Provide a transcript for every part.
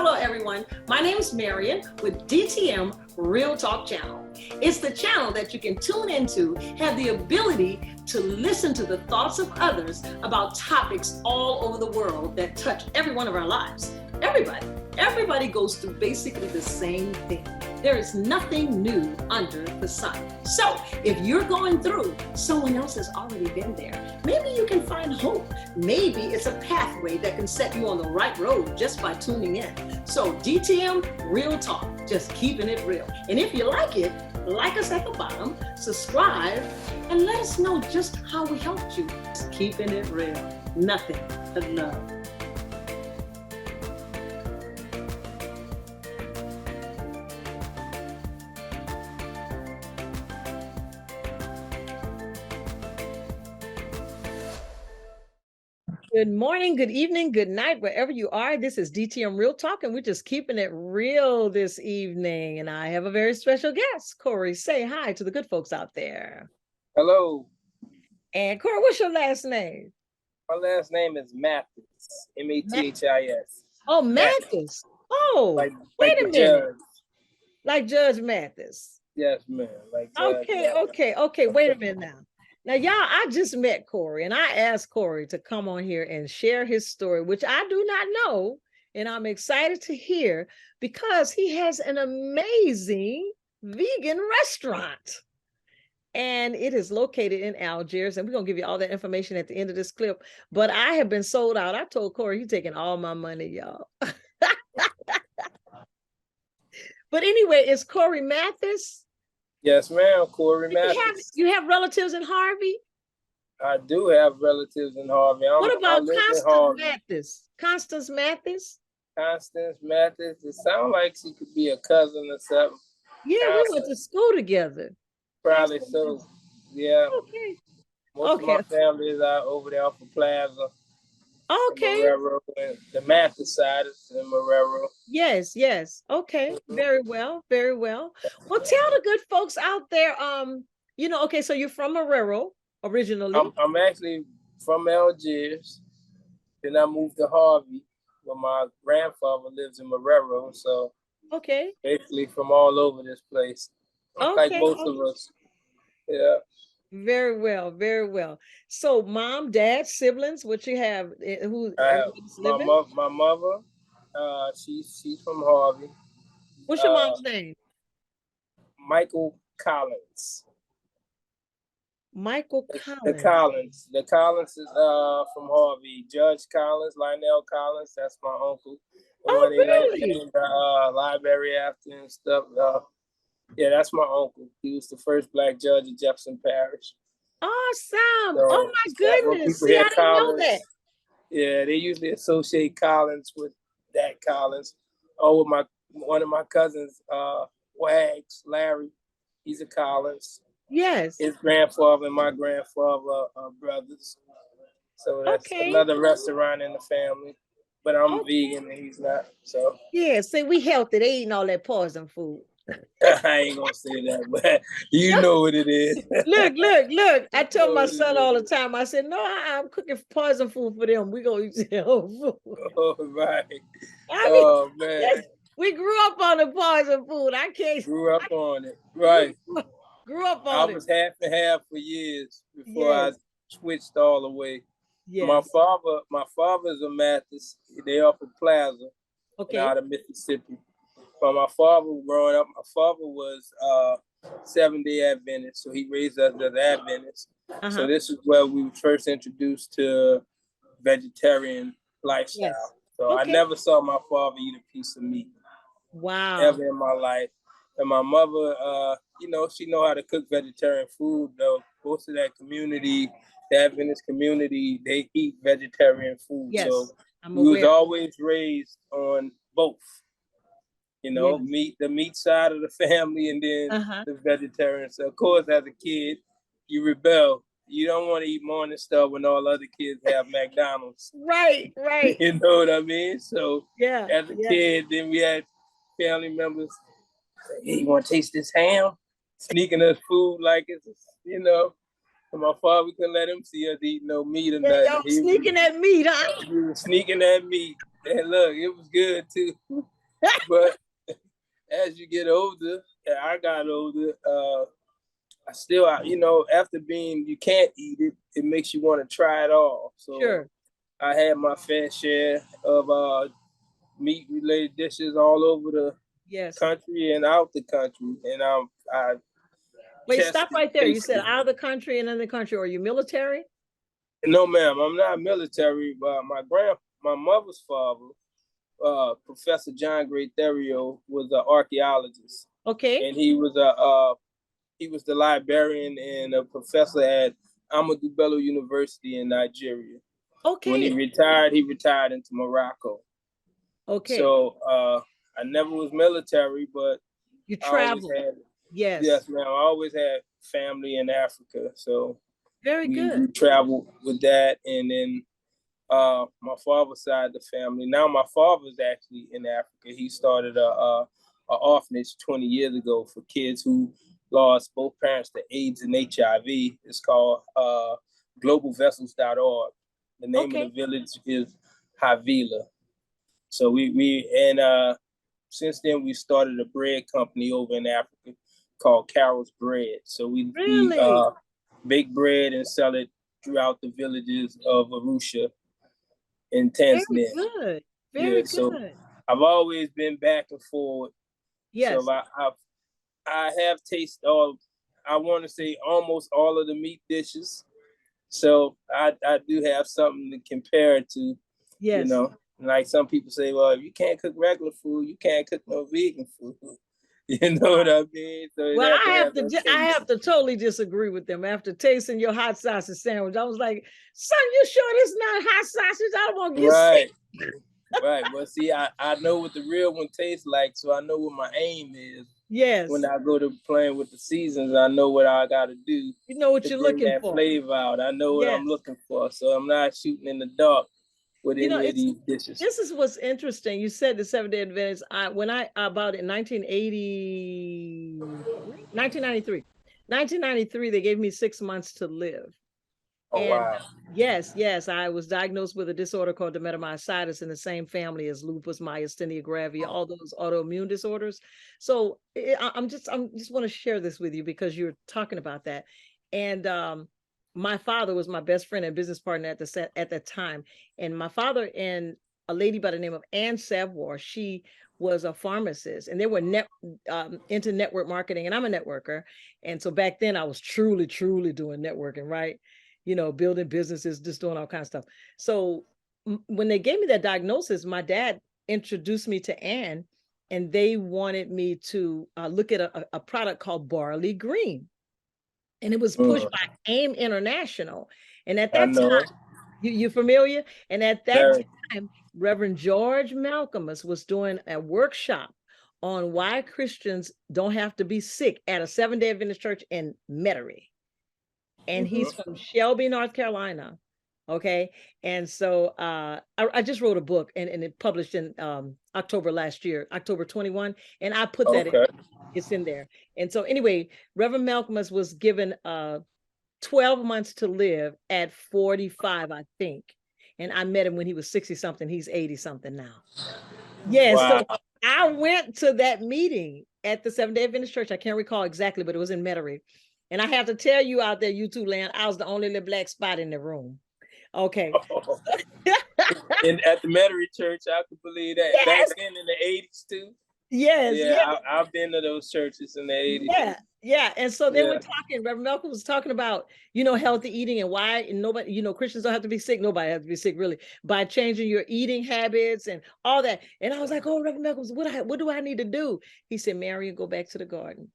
Hello, everyone. My name is Marion with DTM Real Talk Channel. It's the channel that you can tune into, have the ability to listen to the thoughts of others about topics all over the world that touch every one of our lives. Everybody goes through basically the same thing. There is nothing new under the sun. So if you're going through, someone else has already been there. Maybe you can find hope. Maybe it's a pathway that can set you on the right road just by tuning in. So DTM Real Talk, just keeping it real. And if you like it, like us at the bottom, subscribe, and let us know just how we helped you. Just keeping it real. Nothing but love. Good morning, good evening, good night, wherever you are. This is DTM Real Talk, and we're just keeping it real this evening. And I have a very special guest. Corey, say hi to the good folks out there. Hello. And Corey, what's your last name? My last name is Mathis. M-A-T-H-I-S. Oh, Mathis. Oh, wait a minute. Judge. Like Judge Mathis. Yes, ma'am. Okay. Wait a minute now. Now, y'all, I just met Corey, and I asked Corey to come on here and share his story, which I do not know, and I'm excited to hear because he has an amazing vegan restaurant, and it is located in Algiers, and we're going to give you all that information at the end of this clip, but I have been sold out. I told Corey he's taking all my money, y'all. But anyway, it's Corey Mathis. Yes, ma'am, Corey Mathis. You have relatives in Harvey? I do have relatives in Harvey. What about Constance Mathis? Constance Mathis? Constance Mathis. It sounds like she could be a cousin or something. Yeah, we went to school together. Probably so. Yeah. Okay. Most of my family is out over there off of Plaza. Okay. Marrero, the Mathis side is in Marrero. Yes. Okay. Very well. Well, tell the good folks out there, okay, so you're from Marrero originally. I'm actually from Algiers. Then I moved to Harvey, where my grandfather lives in Marrero. So okay. Basically from all over this place. Like most of us. Yeah. Very well. So mom, dad, siblings, what you have? My mother, she's from Harvey. What's your mom's name? Michael Collins. Michael Collins. The Collins is from Harvey. Judge Collins, Lionel Collins, that's my uncle. Oh, really? They named the library after and stuff. Yeah, that's my uncle. He was the first black judge of Jefferson Parish. Awesome. So, oh my goodness. See, I didn't know that. Yeah, they usually associate Collins with that Collins. With one of my cousins, Wags, Larry, he's a Collins. Yes. His grandfather and my grandfather are brothers. So that's another restaurant in the family. But I'm vegan and he's not. So yeah, see, we healthy. They eating all that poison food. I ain't gonna say that, but you know what it is. Look. I tell my son all the time, I said, no, I'm cooking poison food for them. We gonna eat their own food. Oh, right. Oh, man. We grew up on the poison food. I can't. Grew up on it. Right. Grew up on it. I was half and half for years before I switched all the way. Yes. My father's a Mathis. They off of Plaza out of Mississippi. But my father, growing up, my father was Seventh-day Adventist, so he raised us as Adventists. So this is where we were first introduced to vegetarian lifestyle. Yes. So I never saw my father eat a piece of meat. Wow. Ever in my life. And my mother, she know how to cook vegetarian food, though. Most of that community, the Adventist community, they eat vegetarian food. Yes, so we was always raised on both. The meat side of the family and then the vegetarian. So of course, as a kid, you rebel. You don't want to eat morning stuff when all other kids have McDonald's. Right. You know what I mean? So as a kid, then we had family members say, hey, you want to taste this ham? Sneaking us food like it's, And my father, we couldn't let him see us eat no meat or nothing. Y'all sneaking that meat, huh? We were sneaking that meat. And look, it was good too. But as you get older, I got older. I still, after you can't eat it, it makes you want to try it all. So Sure. I had my fair share of meat-related dishes all over the country and out the country, and I Wait, stop right there. You said out of the country and in the country. Are you military? No, ma'am, I'm not military. But my mother's father, Professor John Greatherio, was an archaeologist. Okay. And he was the librarian and a professor at Ahmadu Bello University in Nigeria. Okay. When he retired into Morocco. Okay. So I never was military, but you traveled. Yes, ma'am. I always had family in Africa. So very good. We traveled with that, and then my father's side of the family. Now my father's actually in Africa. He started a orphanage 20 years ago for kids who lost both parents to AIDS and HIV. It's called globalvessels.org. The name of the village is Havila. So since then we started a bread company over in Africa called Carol's Bread. So we bake bread and sell it throughout the villages of Arusha in Tanzania. Very good. Very good. So I've always been back and forward. Yes. So I have tasted I want to say almost all of the meat dishes. So I do have something to compare it to. Yes. Like some people say, well, if you can't cook regular food, you can't cook no vegan food. You know what I mean? So well, I have to totally disagree with them. After tasting your hot sausage sandwich, I was like, son, you sure this is not hot sausage? I don't want to get sick. Right. Well, see, I know what the real one tastes like, so I know what my aim is. Yes. When I go to playing with the seasons, I know what I got to do. You know what you're looking that for. Flavor out. I know what I'm looking for, so I'm not shooting in the dark with any of these dishes. This is what's interesting. You said the Seventh-day Adventist. When I about in 1993, they gave me 6 months to live. Oh, and wow. Yes, I was diagnosed with a disorder called dermatomyositis in the same family as lupus, myasthenia gravis, all those autoimmune disorders. So I'm just want to share this with you because you're talking about that. And my father was my best friend and business partner at that time. And my father and a lady by the name of Ann Savoir, she was a pharmacist, and they were into network marketing, and I'm a networker. And so back then I was truly doing networking, right? Building businesses, just doing all kinds of stuff. So when they gave me that diagnosis, my dad introduced me to Ann, and they wanted me to look at a product called Barley Green. And it was pushed by AIM International. And at that time, you familiar? And at that time, Reverend George Malcolmus was doing a workshop on why Christians don't have to be sick at a Seventh-day Adventist church in Metairie. And he's from Shelby, North Carolina. Okay. And so I just wrote a book and it published in October last year, October 21. And I put that in. It's in there. And so anyway, Reverend Malcolmus was given 12 months to live at 45, I think. And I met him when he was 60 something. He's 80 something now. Yes. Wow. So I went to that meeting at the Seventh-day Adventist Church. I can't recall exactly, but it was in Metairie. And I have to tell you out there, YouTube land, I was the only little black spot in the room. Okay. And at the Metairie Church, I could believe that. Yes. Back then in the 80s too. Yes. Yeah. I've been to those churches in the 80s. Yeah. And so they were talking, Reverend Malcolm was talking about, healthy eating and why nobody, Christians don't have to be sick. Nobody has to be sick, really, by changing your eating habits and all that. And I was like, oh, Reverend Malcolm, what do I need to do? He said, Marion, go back to the garden.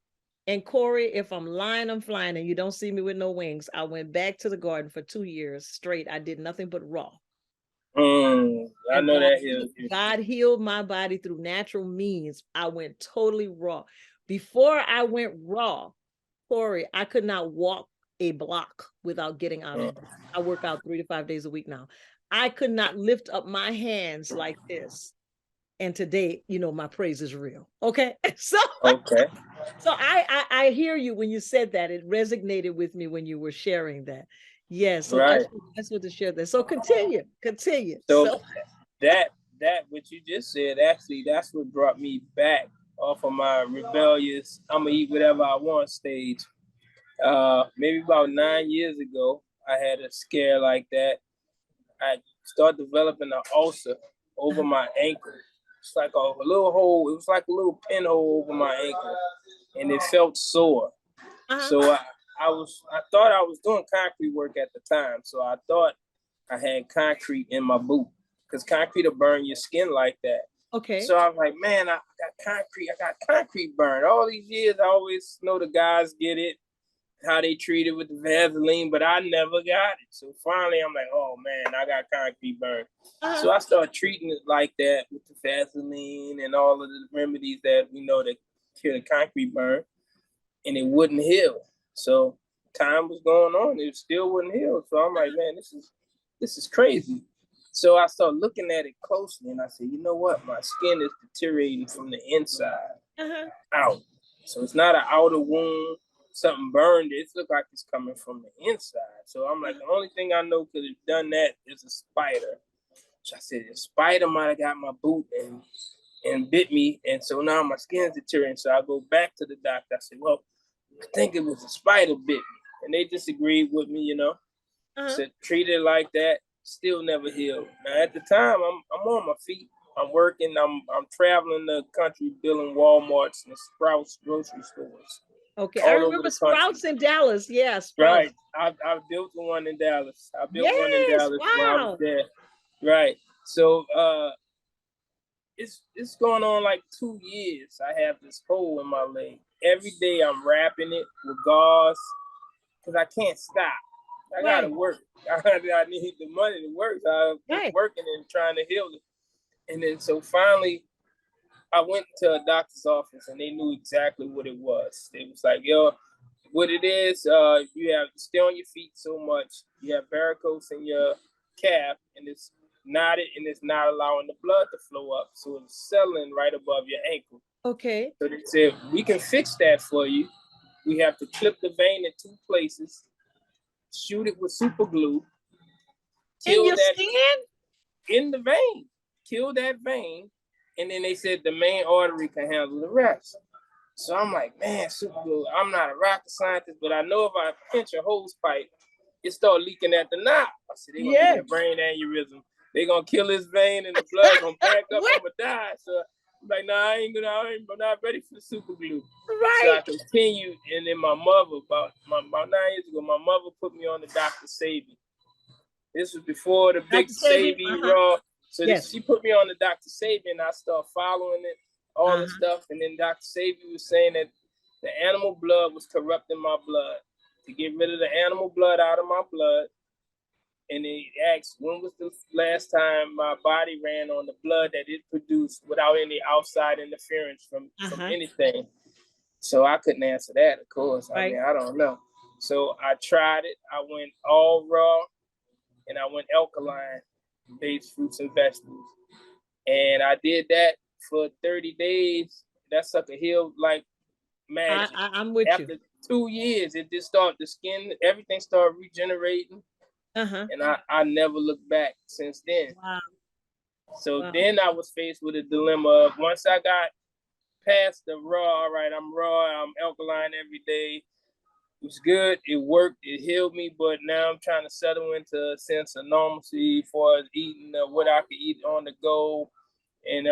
And Corey, if I'm lying, I'm flying, and you don't see me with no wings. I went back to the garden for 2 years straight. I did nothing but raw. I know that God healed my body through natural means. I went totally raw. Before I went raw, Corey, I could not walk a block without getting out of bed. I work out 3 to 5 days a week now. I could not lift up my hands like this. And today, my praise is real. Okay. So I hear you when you said that. It resonated with me when you were sharing that. Yes. So right. I just want to share that. So continue. So that that what you just said, actually, that's what brought me back off of my rebellious, I'm gonna eat whatever I want stage. Maybe about 9 years ago, I had a scare like that. I started developing an ulcer over my ankle. It's like a little hole. It was like a little pinhole over my ankle, and it felt sore. So I thought I was doing concrete work at the time. So I thought I had concrete in my boot, because concrete will burn your skin like that. Okay. So I was like, man, I got concrete burn. All these years, I always know the guys get it, how they treat it with the Vaseline, but I never got it. So finally, I'm like, oh man, I got concrete burn. So I started treating it like that with the Vaseline and all of the remedies that we know that kill the concrete burn, and it wouldn't heal. So time was going on, it still wouldn't heal. So I'm like, man, this is crazy. So I started looking at it closely, and I said, you know what? My skin is deteriorating from the inside out. So it's not an outer wound, something burned. It looks like it's coming from the inside. So I'm like, the only thing I know could have done that is a spider. So I said, a spider might have got my boot and bit me. And so now my skin's deteriorating. So I go back to the doctor. I said, well, I think it was a spider bit me. And they disagreed with me, you know. Said, treat it like that. Still never healed. Now at the time, I'm on my feet. I'm working. I'm traveling the country, building Walmarts and Sprouts grocery stores. Okay, I remember Sprouts in Dallas. Yeah, Sprouts. Right. I built one in Dallas. I built one in Dallas while I was there. Right. So it's going on like 2 years. I have this hole in my leg. Every day I'm wrapping it with gauze because I can't stop. I gotta work. I need the money to work. So I'm working and trying to heal it. And then so finally, I went to a doctor's office and they knew exactly what it was. They was like, yo, what it is, you have to stay on your feet so much. You have varicose in your calf, and it's knotted, and it's not allowing the blood to flow up. So it's settling right above your ankle. Okay. So they said, we can fix that for you. We have to clip the vein in 2 places, shoot it with super glue. In your skin? In the vein. Kill that vein. And then they said the main artery can handle the rest. So I'm like, man, super glue. I'm not a rocket scientist, but I know if I pinch a hose pipe, it start leaking at the knob. I said, they're going to get a brain aneurysm. They're going to kill this vein and the blood going to back up. I'm going to die. So I'm like, nah, I'm not ready for the super glue. Right. So I continued. And then my mother, about 9 years ago, my mother put me on the Dr. Sabi. This was before the big Sabi raw. So she put me on the Dr. Sabi, and I started following it, all this stuff. And then Dr. Sabi was saying that the animal blood was corrupting my blood. To get rid of the animal blood out of my blood. And they asked, when was the last time my body ran on the blood that it produced without any outside interference from anything? So I couldn't answer that, of course. I mean, I don't know. So I tried it. I went all raw, and I went alkaline-based fruits and vegetables. And I did that for 30 days. That sucker healed like magic. I'm with you. After 2 years, it just started, the skin, everything started regenerating. And I never looked back since then. Wow. So then I was faced with a dilemma of, once I got past the raw, all right, I'm raw, I'm alkaline every day. It was good, it worked, it healed me, but now I'm trying to settle into a sense of normalcy as far as eating what I could eat on the go. And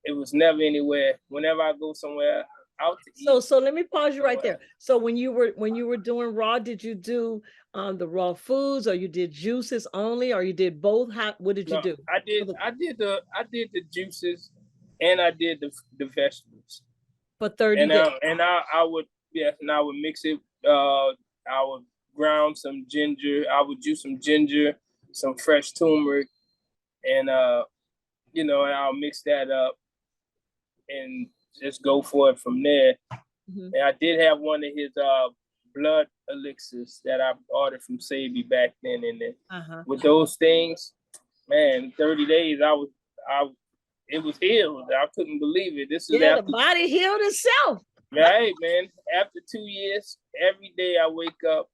it was never anywhere. Whenever I go somewhere out to eat. So let me pause you right there. So when you were doing raw, did you do the raw foods, or you did juices only, or you did both? What did you do? I did the juices, and I did the vegetables for 30 days. And I would mix it. I would ground some ginger. I would juice some ginger, some fresh turmeric, and and I'll mix that up and just go for it from there. And I did have one of his blood elixirs that I ordered from Sabi back then. And then with those things, man, 30 days, it was healed. I couldn't believe it. This is the body healed itself. Right, man. After 2 years, every day I wake up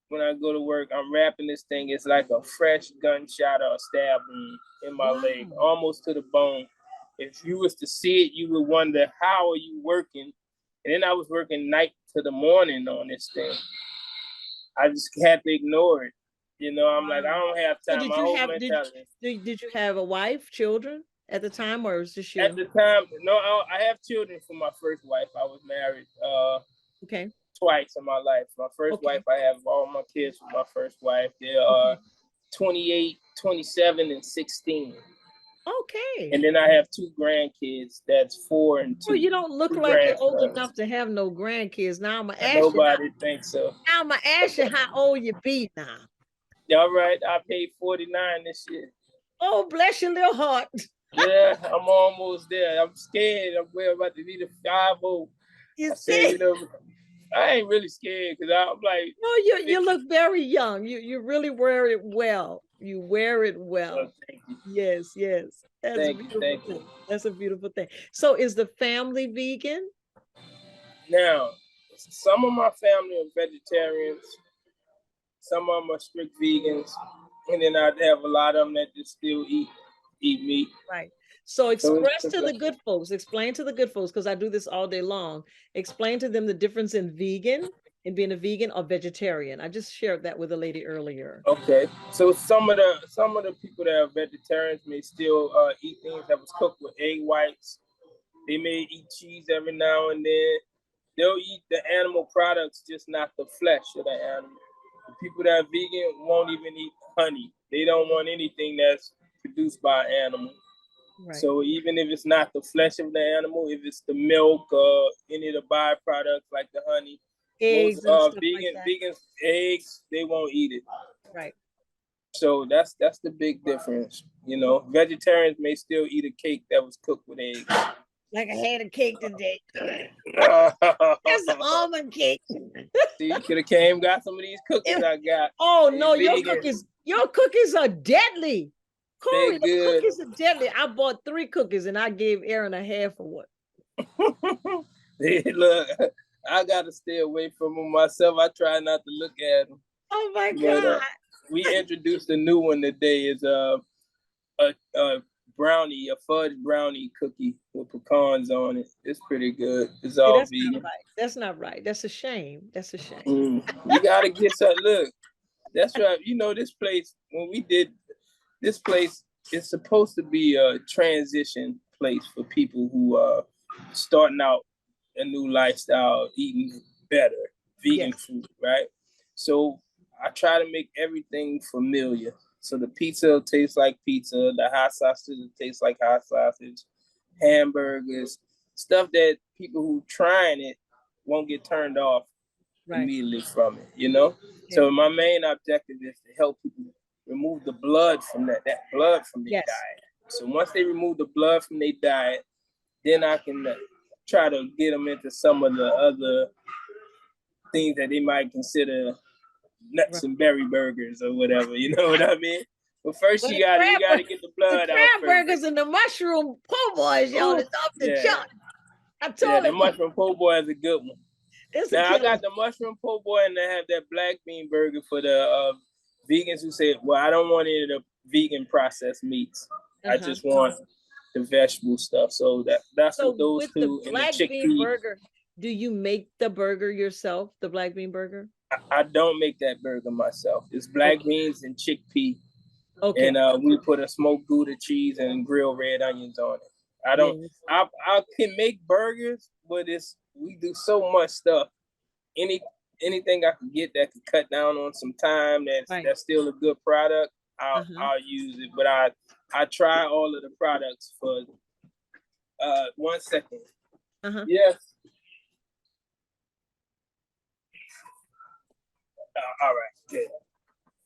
when I go to work, I'm wrapping this thing. It's like a fresh gunshot or a stab wound in my leg, almost to the bone. If you was to see it, you would wonder, how are you working? And then I was working night to the morning on this thing. I just had to ignore it. You know, I'm like, I don't have time. So My whole mentality. Did you have a wife, children at the time, or was this you? At the time, no, I have children from my first wife. I was married twice in my life. My first wife, I have all my kids from my first wife. They are 28, 27, and 16. Okay. And then I have 2 grandkids. That's 4 and 2. Well, you don't look like you're old enough to have no grandkids. Now I'm gonna ask Nobody thinks so. Now I'm gonna ask you how old you be now. All right, I paid 49 this year. Oh, bless your little heart. Yeah, I'm almost there. I'm scared. I'm about to need a 5-0. You see? You know, I ain't really scared because I'm like. No, you look very young. You really wear it well. You wear it well. Oh, thank you. Yes. That's a beautiful thing. That's a beautiful thing. So is the family vegan? Now, some of my family are vegetarians. Some of them are strict vegans. And then I have a lot of them that just still eat meat. Right. So express to the good folks, explain to the good folks, because I do this all day long. Explain to them the difference in vegan and being a vegan or vegetarian. I just shared that with a lady earlier. Okay. So some of the people that are vegetarians may still eat things that was cooked with egg whites. They may eat cheese every now and then. They'll eat the animal products, just not the flesh of the animal. The people that are vegan won't even eat honey. They don't want anything that's produced by an animal. Right. So even if it's not the flesh of the animal, if it's the milk or any of the byproducts like the honey, eggs, vegans, eggs, they won't eat it. Right. So that's the big difference. You know, vegetarians may still eat a cake that was cooked with eggs. Like I had a cake today. It's an almond cake. See, you could have came got some of these cookies I got. Oh no, your cookies are deadly. Corey, the cookies are deadly. I bought 3 cookies and I gave Aaron a half of one. Look, I gotta stay away from them myself. I try not to look at them. Oh my God. We introduced a new one today. It's a brownie, a fudge brownie cookie with pecans on it. It's pretty good. It's all vegan. That's not right. That's a shame. That's a shame. You gotta get some. Look, that's right. You know, this place, when we did this place, is supposed to be a transition place for people who are starting out a new lifestyle, eating better, vegan food, right? So I try to make everything familiar. So the pizza will taste like pizza, the hot sausage will taste like hot sausage, hamburgers, stuff that people who trying it won't get turned off immediately from it, you know? Yeah. So my main objective is to help people remove the blood from that blood from their diet. So once they remove the blood from their diet, then I can try to get them into some of the other things that they might consider nuts and berry burgers or whatever, you know what I mean? But first you gotta get the blood out. The crab burgers and the mushroom po' boys, y'all, is off the chart. I told the mushroom po' boy is a good one. Now I got the mushroom po' boy and I have that black bean burger for the vegans who say, well, I don't want any of the vegan processed meats. I just want the vegetable stuff. So that's what those with two. The black bean burger, do you make the burger yourself, the black bean burger? I don't make that burger myself. It's black beans and chickpea. Okay. And we put a smoked Gouda cheese and grilled red onions on it. I can make burgers, but we do so much stuff. Anything I can get that could cut down on some time that's still a good product, I'll use it. But I try all of the products for 1 second. Yes. All right. Good.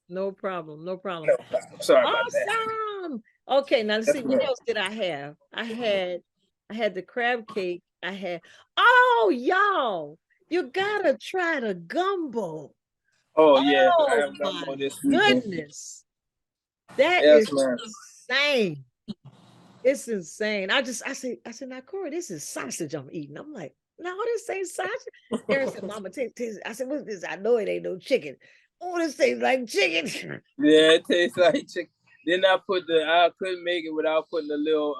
No problem. Sorry about that. Okay, now let's see, what else did I have? I had the crab cake. Y'all, you gotta try the gumbo. Oh yeah, I have gumbo this weekend. Goodness, that is insane. It's insane. I said, now Corey, this is sausage I'm eating. I'm like, no, this ain't sausage. Aaron said, Mama, taste it. I said, what's this? I know it ain't no chicken. Oh, this tastes like chicken. Yeah, it tastes like chicken. Then I couldn't make it without putting the little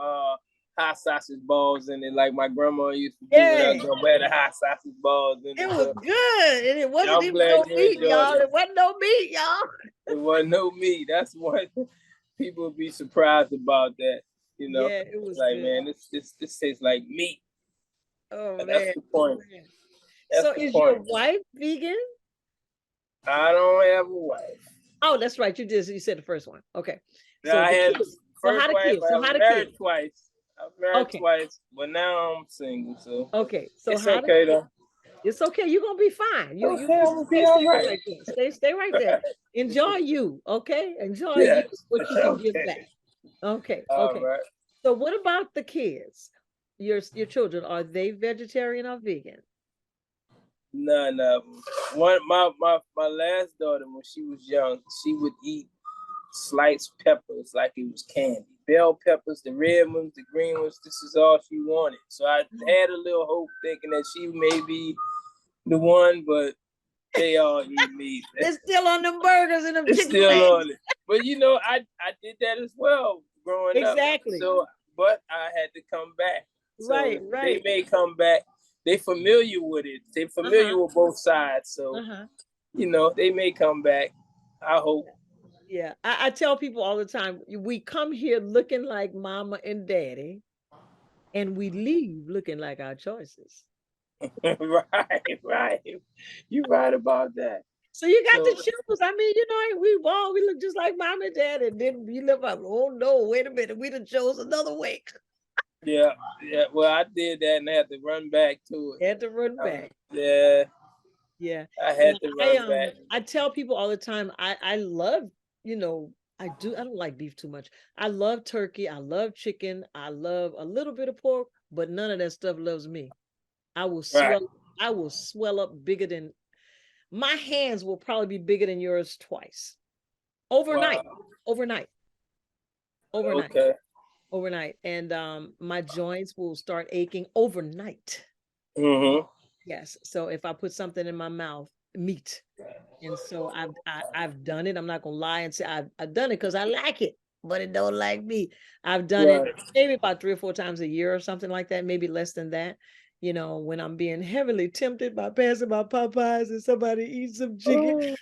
hot sausage balls in it, like my grandma used to do when I go buy the hot sausage balls in it. It was good, and it wasn't I'm even glad no you meat, enjoyed y'all. it. It wasn't no meat, y'all. It wasn't no meat. That's what people would be surprised about that. You know, Yeah, it was like, good. man, this tastes like meat. Oh, And man. that's the point. That's So the is point. your wife vegan? I don't have a wife. Oh, that's right. You did. You said the first one. Okay. So So I had kids. first how the wife. kids? I So was how the married kids? twice. I was married Okay. twice, but now I'm single. So Okay. So it's how okay though. It's okay. You're gonna be fine. You Okay, I'm gonna be stay all right. right there. Stay right there. Enjoy you. Okay. Enjoy Yeah. you. What you can give Okay. back. Okay. All Okay. right. So what about the kids? Your children, are they vegetarian or vegan? None of them. My last daughter, when she was young, she would eat sliced peppers like it was candy. Bell peppers, the red ones, the green ones. This is all she wanted. So I had a little hope, thinking that she may be the one, but they all eat meat. They're still on them burgers and them It's chicken still legs. on it. But you know, I did that as well growing up. Exactly. So, but I had to come back. So Right. they may come back. They familiar with it. They familiar with both sides. So, you know, they may come back. I hope. Yeah. I tell people all the time, we come here looking like mama and daddy, and we leave looking like our choices. Right. You're right about that. So you got to choose. I mean, you know, we look just like mom and dad, and then you live up. Oh no, wait a minute, we done chose another way. Yeah. Well, I did that and I had to run back to it. Had to run back. Yeah. I had to run back. I tell people all the time, I love, you know, I don't like beef too much. I love turkey, I love chicken, I love a little bit of pork, but none of that stuff loves me. I will swell up bigger than, my hands will probably be bigger than yours twice. Overnight. Okay. Overnight. And my joints will start aching overnight. Yes. So if I put something in my mouth, meat. And so I've done it. I'm not gonna lie and say I've done it because I like it, but it don't like me. I've done it maybe about 3 or 4 times a year or something like that, maybe less than that. You know, when I'm being heavily tempted by passing by Popeyes and somebody eats some chicken.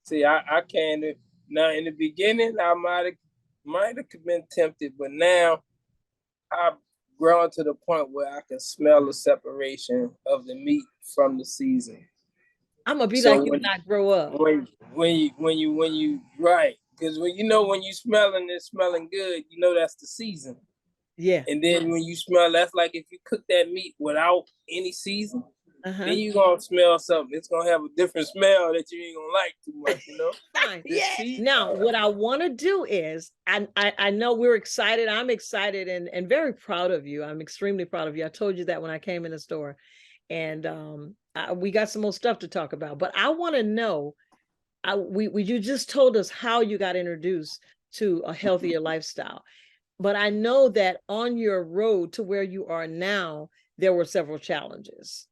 See, I can't. Now, in the beginning, I might have been tempted, but now I've grown to the point where I can smell the separation of the meat from the season. I'm gonna be like you when I grow up. When you right, because when you smelling it, smelling good, you know that's the season. Yeah. And then when you smell, that's like if you cook that meat without any season, then you gonna smell something. It's gonna have a different smell that you ain't gonna like too much, you know. Fine. Yeah. Now, what I want to do is, I know we're excited. I'm excited and very proud of you. I'm extremely proud of you. I told you that when I came in the store, and we got some more stuff to talk about. But I want to know, you just told us how you got introduced to a healthier lifestyle. But I know that on your road to where you are now, there were several challenges.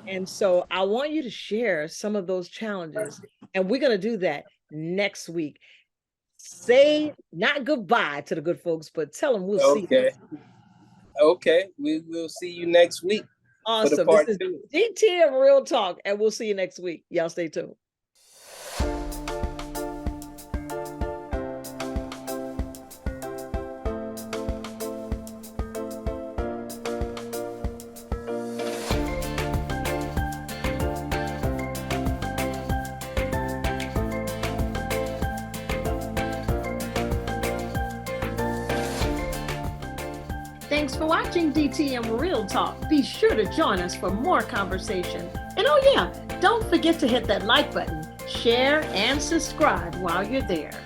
And so I want you to share some of those challenges. And we're going to do that next week. Say not goodbye to the good folks, but tell them we'll see you. Okay. We will see you next week. Awesome. This is DTM Real Talk, and we'll see you next week. Y'all stay tuned. Thanks for watching DTM Real Talk. Be sure to join us for more conversation. And oh yeah, don't forget to hit that like button, share, and subscribe while you're there.